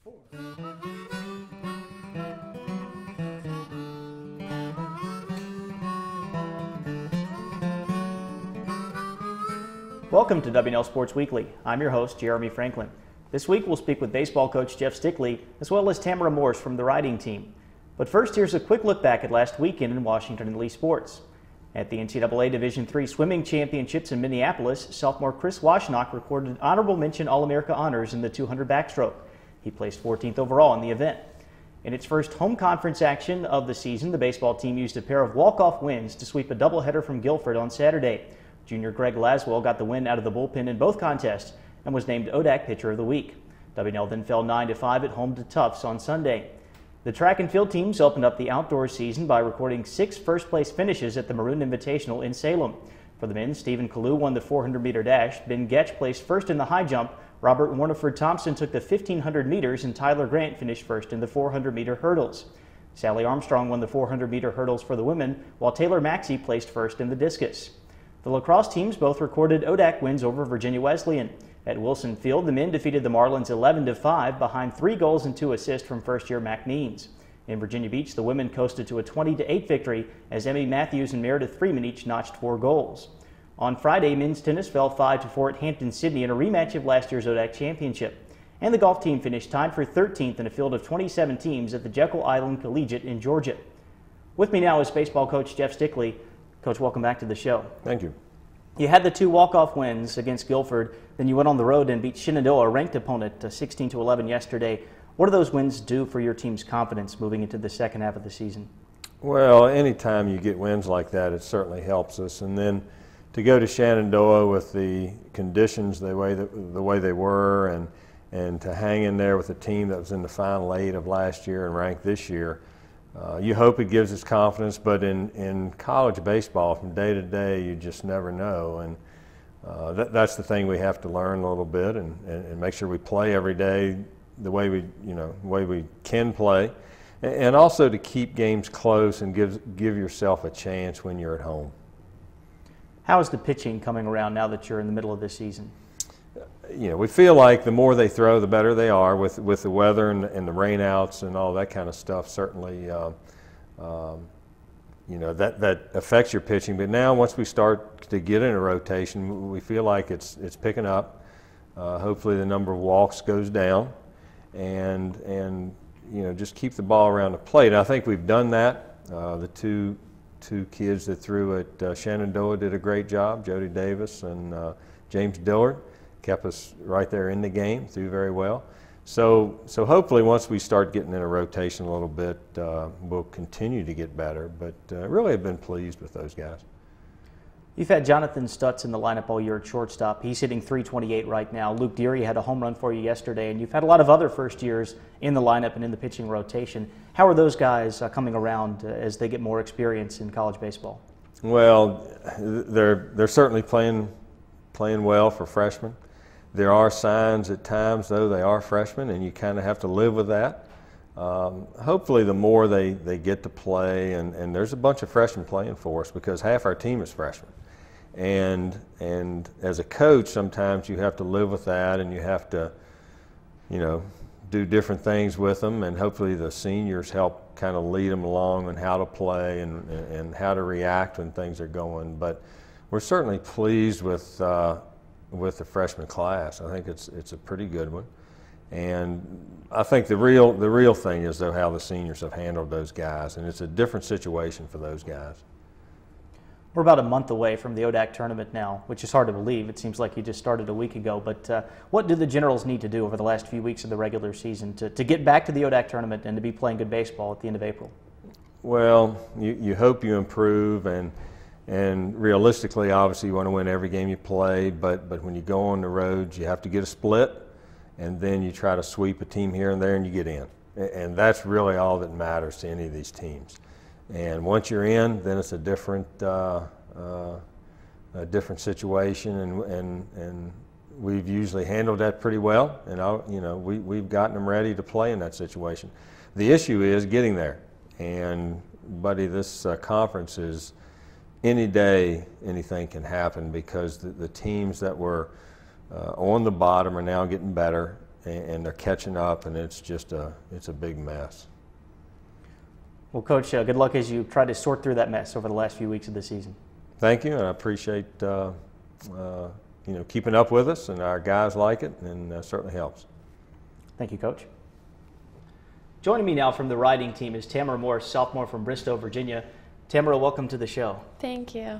4. Welcome to W&L Sports Weekly. I'm your host, Jeremy Franklin. This week we'll speak with baseball coach Jeff Stickley, as well as Tamara Morse from the riding team. But first, here's a quick look back at last weekend in W&LSports. At the NCAA Division III Swimming Championships in Minneapolis, sophomore Chris Washnock recorded honorable mention All-America honors in the 200 backstroke. He placed 14th overall in the event. In its first home conference action of the season, the baseball team used a pair of walk-off wins to sweep a doubleheader from Guilford on Saturday. Junior Greg Laswell got the win out of the bullpen in both contests and was named ODAC Pitcher of the Week. W&L then fell 9-5 at home to Tufts on Sunday. The track and field teams opened up the outdoor season by recording 6 first-place finishes at the Maroon Invitational in Salem. For the men, Stephen Kalu won the 400-meter dash, Ben Getch placed first in the high jump, Robert Warneford Thompson took the 1,500 meters, and Tyler Grant finished first in the 400-meter hurdles. Sally Armstrong won the 400-meter hurdles for the women, while Taylor Maxey placed first in the discus. The lacrosse teams both recorded ODAC wins over Virginia Wesleyan. At Wilson Field, the men defeated the Marlins 11-5 behind 3 goals and 2 assists from first-year Mac Means. In Virginia Beach, the women coasted to a 20-8 victory as Emmy Matthews and Meredith Freeman each notched 4 goals. On Friday, men's tennis fell 5-4 at Hampton-Sydney in a rematch of last year's ODAC championship. And the golf team finished tied for 13th in a field of 27 teams at the Jekyll Island Collegiate in Georgia. With me now is baseball coach Jeff Stickley. Coach, welcome back to the show. Thank you. You had the 2 walk-off wins against Guilford, then you went on the road and beat Shenandoah, a ranked opponent, 16-11 yesterday. What do those wins do for your team's confidence moving into the second half of the season? Well, anytime you get wins like that, it certainly helps us. And then to go to Shenandoah with the conditions the way they were, and to hang in there with a team that was in the final 8 of last year and ranked this year, you hope it gives us confidence, but in college baseball, from day to day, you just never know. And that's the thing we have to learn a little bit, and make sure we play every day the way we can play, and also to keep games close and give yourself a chance when you're at home. How is the pitching coming around now that you're in the middle of this season? We feel like the more they throw, the better they are with the weather and the rainouts and all that kind of stuff. Certainly, that affects your pitching. But now, once we start to get in a rotation, we feel like it's picking up. Hopefully, the number of walks goes down, and just keep the ball around the plate. And I think we've done that. The two kids that threw at Shenandoah did a great job. Jody Davis and James Dillard kept us right there in the game, threw very well. So hopefully once we start getting in a rotation a little bit, we'll continue to get better. But really have been pleased with those guys. You've had Jonathan Stutz in the lineup all year at shortstop. He's hitting .328 right now. Luke Deary had a home run for you yesterday, and you've had a lot of other first years in the lineup and in the pitching rotation. How are those guys coming around as they get more experience in college baseball? Well, they're certainly playing well for freshmen. There are signs at times, though, they are freshmen, and you kind of have to live with that. Hopefully the more they get to play, and there's a bunch of freshmen playing for us because half our team is freshmen. And as a coach, sometimes you have to live with that, and you have to, do different things with them, and hopefully the seniors help kind of lead them along on how to play and how to react when things are going. But we're certainly pleased with the freshman class. I think it's a pretty good one. And I think the real thing is, though, how the seniors have handled those guys, and it's a different situation for those guys. We're about a month away from the ODAC tournament now, which is hard to believe. It seems like you just started a week ago. But what do the Generals need to do over the last few weeks of the regular season to get back to the ODAC tournament and to be playing good baseball at the end of April? Well, you hope you improve, and realistically, obviously, you want to win every game you play. But when you go on the road, you have to get a split, and then you try to sweep a team here and there, and you get in. And that's really all that matters to any of these teams. And once you're in, then it's a different situation, and we've usually handled that pretty well. And we've gotten them ready to play in that situation. The issue is getting there. And buddy, this conference is any day anything can happen, because the teams that were on the bottom are now getting better, and they're catching up, and it's just it's a big mess. Well, Coach, good luck as you try to sort through that mess over the last few weeks of the season. Thank you, and I appreciate keeping up with us, and our guys like it, and certainly helps. Thank you, Coach. Joining me now from the riding team is Tamara Morse, sophomore from Bristow, Virginia. Tamara, welcome to the show. Thank you.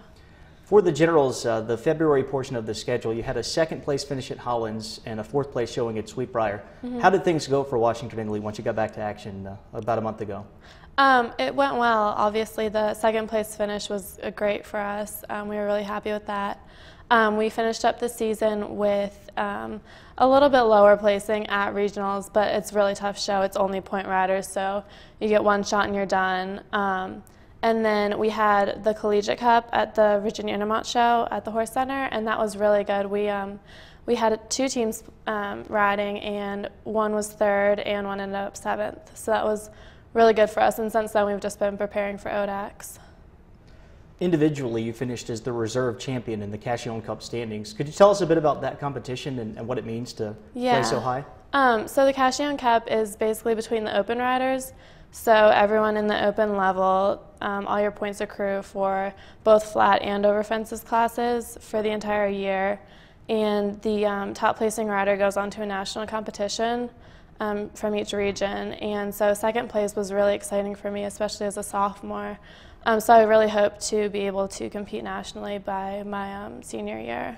For the Generals, the February portion of the schedule, you had a second-place finish at Hollins and a fourth-place showing at Sweetbriar. How did things go for Washington Indley once you got back to action about a month ago? It went well. Obviously, the second-place finish was great for us. We were really happy with that. We finished up the season with a little bit lower placing at regionals, but it's a really tough show. It's only point riders, so you get one shot and you're done. And then we had the Collegiate Cup at the Virginia Intermont Show at the Horse Center, and that was really good. We had two teams riding, and one was third and one ended up seventh. So that was really good for us, and since then we've just been preparing for ODACs. Individually, you finished as the reserve champion in the Cashillon Cup standings. Could you tell us a bit about that competition and what it means to play so high? So the Cashillon Cup is basically between the open riders. So everyone in the open level, all your points accrue for both flat and over fences classes for the entire year. And the top placing rider goes on to a national competition from each region. And so second place was really exciting for me, especially as a sophomore. So I really hope to be able to compete nationally by my senior year.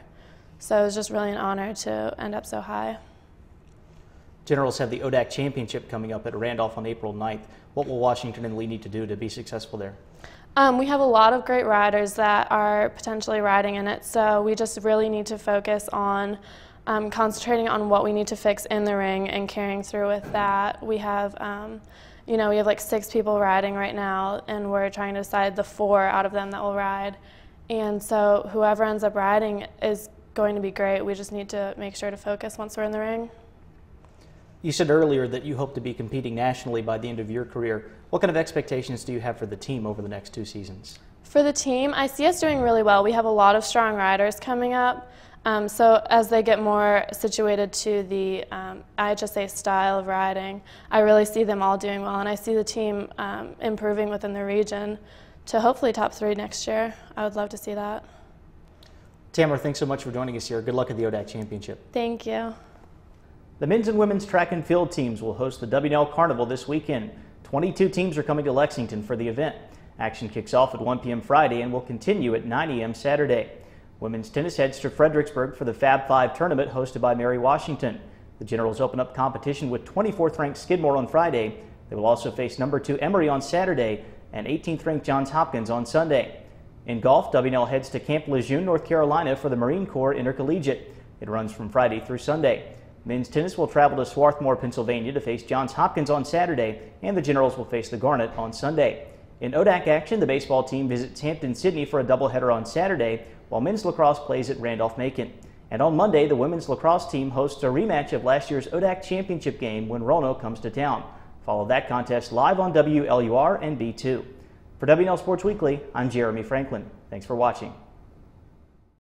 So it was just really an honor to end up so high. Generals have the ODAC Championship coming up at Randolph on April 9th. What will Washington and Lee need to do to be successful there? We have a lot of great riders that are potentially riding in it, so we just really need to focus on concentrating on what we need to fix in the ring and carrying through with that. We have, we have like 6 people riding right now, and we're trying to decide the 4 out of them that will ride. And so whoever ends up riding is going to be great. We just need to make sure to focus once we're in the ring. You said earlier that you hope to be competing nationally by the end of your career. What kind of expectations do you have for the team over the next 2 seasons? For the team, I see us doing really well. We have a lot of strong riders coming up. So as they get more situated to the IHSA style of riding, I really see them all doing well, and I see the team improving within the region to hopefully top 3 next year. I would love to see that. Tamara, thanks so much for joining us here. Good luck at the ODAC Championship. Thank you. The men's and women's track and field teams will host the W&L Carnival this weekend. 22 teams are coming to Lexington for the event. Action kicks off at 1 p.m. Friday and will continue at 9 a.m. Saturday. Women's tennis heads to Fredericksburg for the Fab 5 tournament hosted by Mary Washington. The Generals open up competition with 24th ranked Skidmore on Friday. They will also face number 2 Emory on Saturday and 18th ranked Johns Hopkins on Sunday. In golf, W&L heads to Camp Lejeune, North Carolina for the Marine Corps Intercollegiate. It runs from Friday through Sunday. Men's tennis will travel to Swarthmore, Pennsylvania to face Johns Hopkins on Saturday, and the Generals will face the Garnet on Sunday. In ODAC action, the baseball team visits Hampton-Sydney for a doubleheader on Saturday, while men's lacrosse plays at Randolph-Macon. And on Monday, the women's lacrosse team hosts a rematch of last year's ODAC championship game when Roanoke comes to town. Follow that contest live on WLUR and B2. For W&L Sports Weekly, I'm Jeremy Franklin. Thanks for watching.